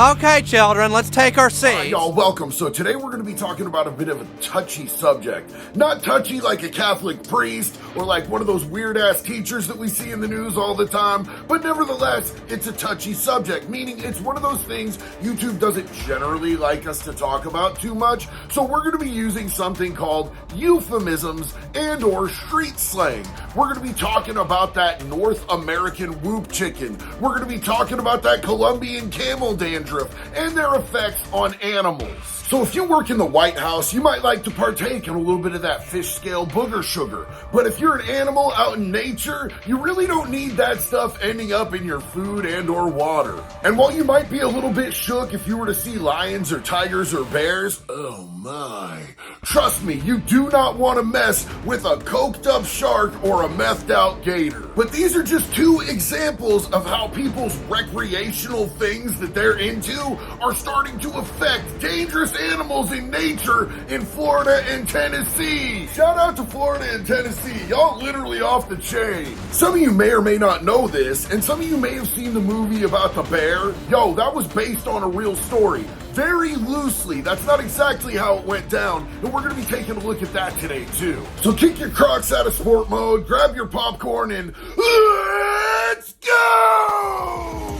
Okay, children, let's take our seats. Y'all, welcome. So today we're going to be talking about a bit of a touchy subject. Not touchy like a Catholic priest or like one of those weird-ass teachers that we see in the news all the time, but nevertheless, it's a touchy subject, meaning it's one of those things YouTube doesn't generally like us to talk about too much, so we're going to be using something called euphemisms and or street slang. We're going to be talking about that North American whoop chicken. We're going to be talking about that Colombian camel dandruff and their effects on animals. So if you work in the White House, you might like to partake in a little bit of that fish scale booger sugar. But if you're an animal out in nature, you really don't need that stuff ending up in your food and or water. And while you might be a little bit shook if you were to see lions or tigers or bears, oh my, trust me, you do not want to mess with a coked up shark or a methed out gator. But these are just two examples of how people's recreational things that they're into are starting to affect dangerous animals in nature in Florida and Tennessee. Shout out to Florida and Tennessee. Y'all literally off the chain. Some of you may or may not know this, and some of you may have seen the movie about the bear. Yo, that was based on a real story. Very loosely. That's not exactly how it went down, and we're going to be taking a look at that today too. So kick your Crocs out of sport mode, grab your popcorn, and let's go!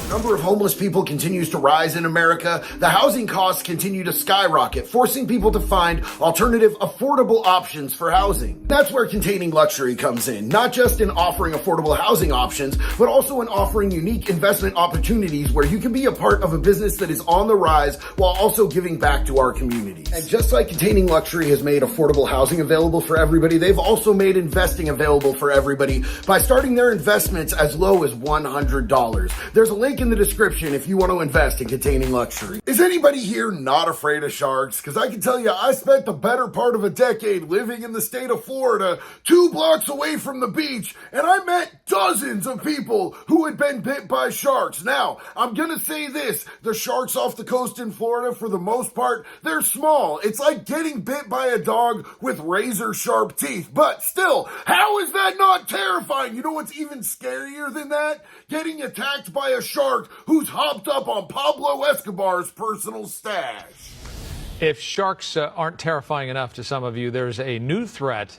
The number of homeless people continues to rise in America. The housing costs continue to skyrocket, forcing people to find alternative, affordable options for housing. That's where Containing Luxury comes in, not just in offering affordable housing options, but also in offering unique investment opportunities where you can be a part of a business that is on the rise while also giving back to our communities. And just like Containing Luxury has made affordable housing available for everybody, they've also made investing available for everybody by starting their investments as low as $100. There's a link in the description if you want to invest in Containing Luxury. Is anybody here not afraid of sharks? Because I can tell you, I spent the better part of a decade living in the state of Florida, 2 blocks away from the beach, and I met dozens of people who had been bit by sharks. Now, I'm gonna say this, the sharks off the coast in Florida, for the most part, they're small. It's like getting bit by a dog with razor sharp teeth, but still, how is that not terrifying? You know what's even scarier than that? Getting attacked by a shark who's hopped up on Pablo Escobar's personal stash. If sharks aren't terrifying enough to some of you, there's a new threat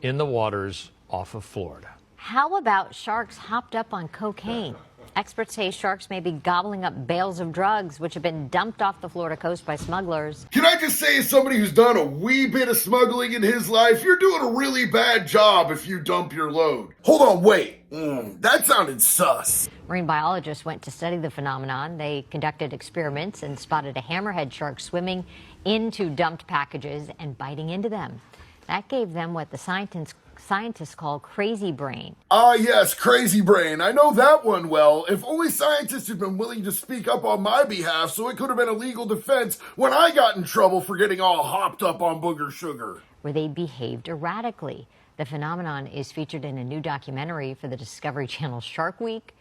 in the waters off of Florida. How about sharks hopped up on cocaine? Experts say sharks may be gobbling up bales of drugs which have been dumped off the Florida coast by smugglers. Can I just say, as somebody who's done a wee bit of smuggling in his life, you're doing a really bad job if you dump your load. Hold on, wait. That sounded sus. Marine biologists went to study the phenomenon. They conducted experiments and spotted a hammerhead shark swimming into dumped packages and biting into them. That gave them what the scientists call crazy brain. Ah, yes, crazy brain. I know that one well. If only scientists had been willing to speak up on my behalf so it could have been a legal defense when I got in trouble for getting all hopped up on booger sugar. Where they behaved erratically. The phenomenon is featured in a new documentary for the Discovery Channel Shark Week,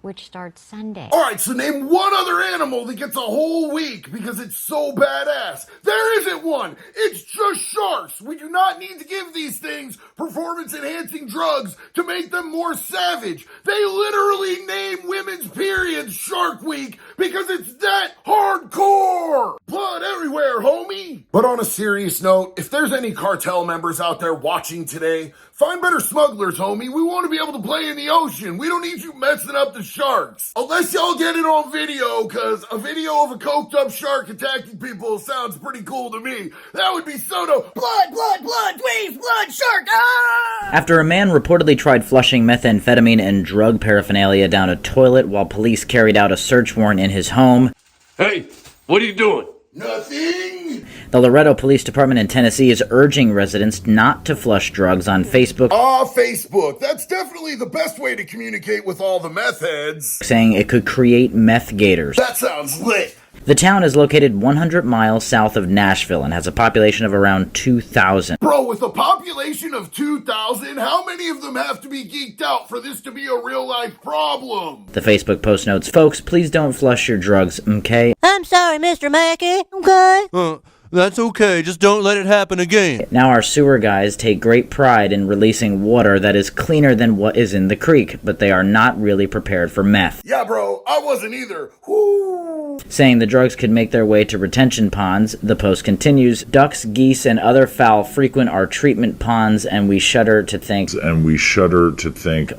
which starts Sunday. All right, so name one other animal that gets a whole week because it's so badass. There isn't one. It's just sharks. We do not need to give these things performance-enhancing drugs to make them more savage. They literally name women's periods Shark Week because it's that hardcore. Blood everywhere, homie. But on a serious note, if there's any cartel members out there watching today, find better smugglers, homie. We want to be able to play in the ocean. We don't need you messing up the sharks. Unless y'all get it on video, because a video of a coked up shark attacking people sounds pretty cool to me. That would be so dope. Blood, please, blood, shark, ah! After a man reportedly tried flushing methamphetamine and drug paraphernalia down a toilet while police carried out a search warrant in his home. Hey, what are you doing? Nothing. The Loretto Police Department in Tennessee is urging residents not to flush drugs on Facebook. Facebook. That's definitely the best way to communicate with all the meth heads. Saying it could create meth gators. That sounds lit. The town is located 100 miles south of Nashville and has a population of around 2,000. Bro, with a population of 2,000, how many of them have to be geeked out for this to be a real-life problem? The Facebook post notes, folks, please don't flush your drugs, okay? I'm sorry, Mr. Mackey, okay? That's okay, just don't let it happen again. Now our sewer guys take great pride in releasing water that is cleaner than what is in the creek, but they are not really prepared for meth. Yeah, bro, I wasn't either. Whoo! Saying the drugs could make their way to retention ponds, the post continues, ducks, geese, and other fowl frequent our treatment ponds, and we shudder to think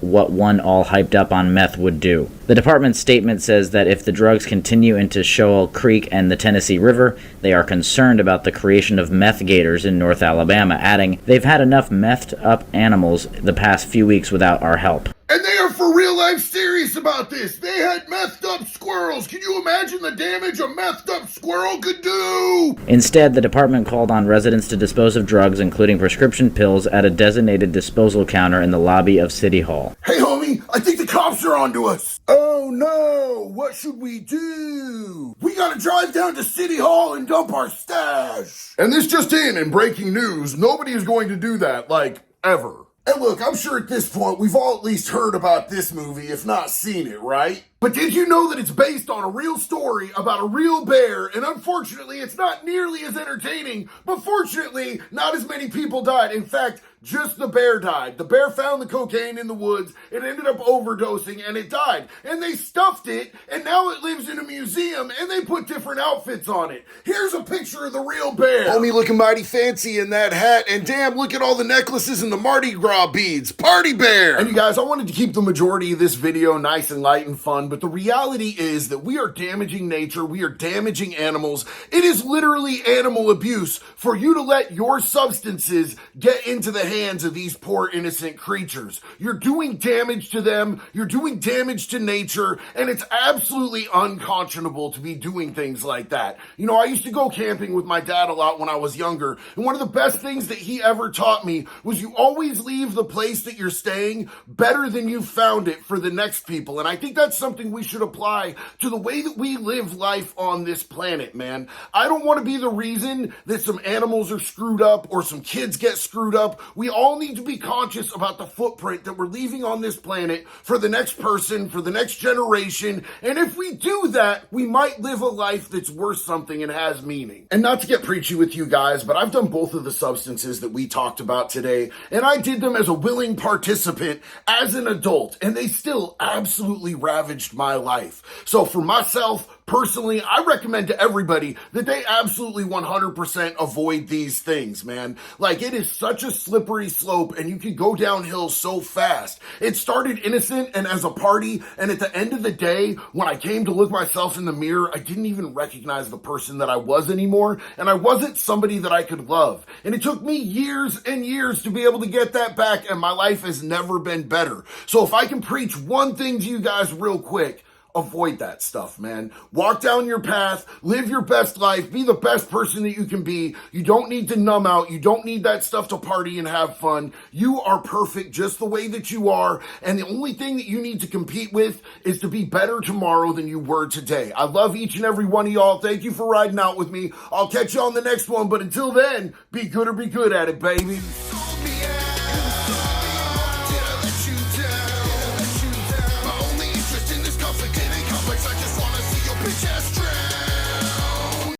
what one all hyped up on meth would do. The department's statement says that if the drugs continue into Shoal Creek and the Tennessee River, they are concerned about the creation of meth gators in North Alabama, adding, they've had enough methed up animals the past few weeks without our help. And they are for real life serious about this. They had methed up squirrels. Can you imagine the damage a methed up squirrel could do? Instead, the department called on residents to dispose of drugs, including prescription pills, at a designated disposal counter in the lobby of City Hall. Hey, homie, I think the cops are onto us. Oh, no. What should we do? We gotta drive down to City Hall and dump our stash. And this just in breaking news, nobody is going to do that, like, ever. And look, I'm sure at this point we've all at least heard about this movie, if not seen it, right? But did you know that it's based on a real story about a real bear? And unfortunately, it's not nearly as entertaining, but fortunately, not as many people died. In fact, just the bear died. The bear found the cocaine in the woods. It ended up overdosing and it died. And they stuffed it, and now it lives in a museum, and they put different outfits on it. Here's a picture of the real bear. Homie looking mighty fancy in that hat, and damn, look at all the necklaces and the Mardi Gras beads. Party bear! And you guys, I wanted to keep the majority of this video nice and light and fun, but the reality is that we are damaging nature, we are damaging animals. It is literally animal abuse for you to let your substances get into the hands of these poor innocent creatures. You're doing damage to them, you're doing damage to nature, and it's absolutely unconscionable to be doing things like that. You know, I used to go camping with my dad a lot when I was younger, and one of the best things that he ever taught me was you always leave the place that you're staying better than you found it for the next people. And I think that's something we should apply to the way that we live life on this planet, man. I don't want to be the reason that some animals are screwed up or some kids get screwed up. We all need to be conscious about the footprint that we're leaving on this planet for the next person, for the next generation. And if we do that, we might live a life that's worth something and has meaning. And not to get preachy with you guys, but I've done both of the substances that we talked about today, and I did them as a willing participant as an adult, and they still absolutely ravaged my life. So for myself, personally, I recommend to everybody that they absolutely 100% avoid these things, man. Like, it is such a slippery slope, and you can go downhill so fast. It started innocent and as a party, and at the end of the day, when I came to look myself in the mirror, I didn't even recognize the person that I was anymore, and I wasn't somebody that I could love. And it took me years and years to be able to get that back, and my life has never been better. So if I can preach one thing to you guys real quick, avoid that stuff, man. Walk down your path, live your best life, be the best person that you can be. You don't need to numb out. You don't need that stuff to party and have fun. You are perfect just the way that you are, and the only thing that you need to compete with is to be better tomorrow than you were today. I love each and every one of y'all. Thank you for riding out with me. I'll catch you on the next one, but until then, be good or be good at it, baby.